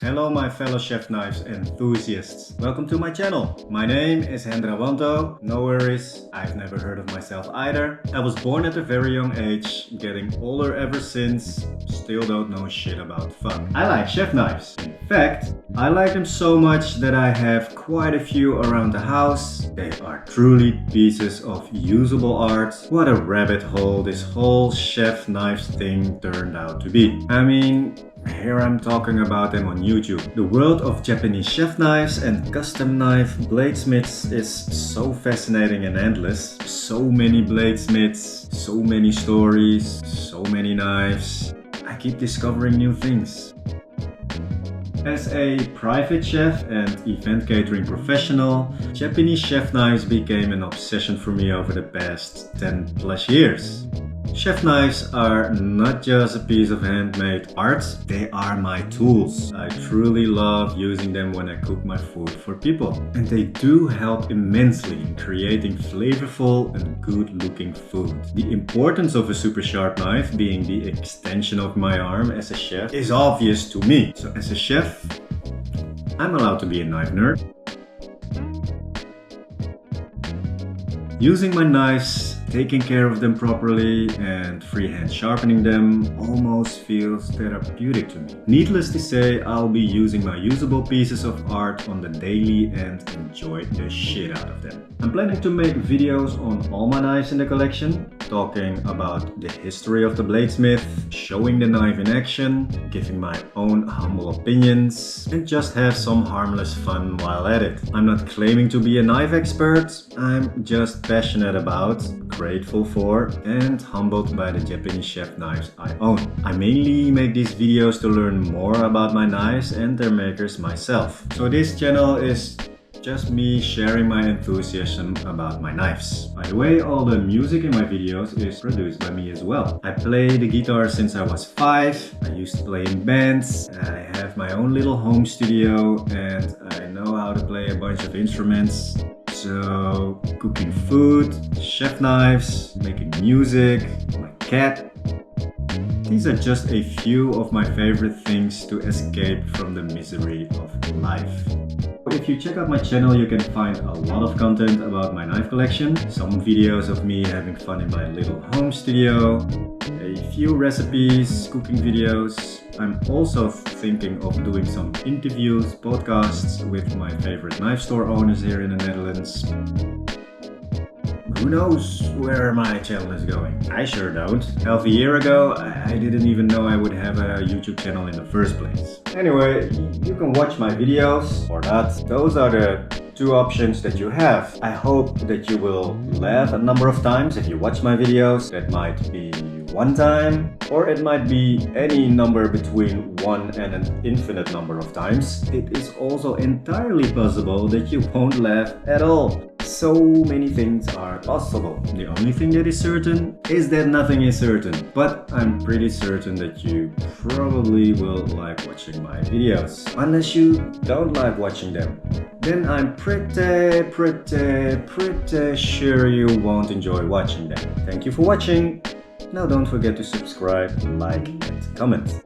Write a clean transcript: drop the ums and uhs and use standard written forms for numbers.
Hello my fellow chef knives enthusiasts. Welcome to my channel. My name is Hendra Wanto. No worries, I've never heard of myself either. I was born at a very young age, getting older ever since, still don't know shit about fuck. I like chef knives. In fact, I like them so much that I have quite a few around the house. They are truly pieces of usable art. What a rabbit hole this whole chef knives thing turned out to be. I mean, here I'm talking about them on YouTube. The world of Japanese chef knives and custom knife bladesmiths is so fascinating and endless. So many bladesmiths, so many stories, so many knives. I keep discovering new things. As a private chef and event catering professional, Japanese chef knives became an obsession for me over the past 10 plus years. Chef knives are not just a piece of handmade art, they are my tools. I truly love using them when I cook my food for people. And they do help immensely in creating flavorful and good looking food. The importance of a super sharp knife being the extension of my arm as a chef is obvious to me. So as a chef, I'm allowed to be a knife nerd. Using my knives, taking care of them properly and freehand sharpening them almost feels therapeutic to me. Needless to say, I'll be using my usable pieces of art on the daily and enjoy the shit out of them. I'm planning to make videos on all my knives in the collection, talking about the history of the bladesmith, showing the knife in action, giving my own humble opinions, and just have some harmless fun while at it. I'm not claiming to be a knife expert, I'm just passionate about, grateful for, and humbled by the Japanese chef knives I own. I mainly make these videos to learn more about my knives and their makers myself. So this channel is just me sharing my enthusiasm about my knives. By the way, all the music in my videos is produced by me as well. I play the guitar since I was 5. I used to play in bands. I have my own little home studio and I know how to play a bunch of instruments. So, cooking food, chef knives, making music, my cat. These are just a few of my favorite things to escape from the misery of life. If you check out my channel, you can find a lot of content about my knife collection, some videos of me having fun in my little home studio, a few recipes, cooking videos. I'm also thinking of doing some interviews, podcasts with my favorite knife store owners here in the Netherlands. Who knows where my channel is going? I sure don't. Half a year ago, I didn't even know I would have a YouTube channel in the first place. Anyway, you can watch my videos or not. Those are the two options that you have. I hope that you will laugh a number of times if you watch my videos. That might be one time, or it might be any number between 1 and an infinite number of times. It is also entirely possible that you won't laugh at all. So many things are possible. The only thing that is certain is that nothing is certain. But I'm pretty certain that you probably will like watching my videos. Unless you don't like watching them, then I'm pretty sure you won't enjoy watching them. Thank you for watching. Now don't forget to subscribe, like and comment.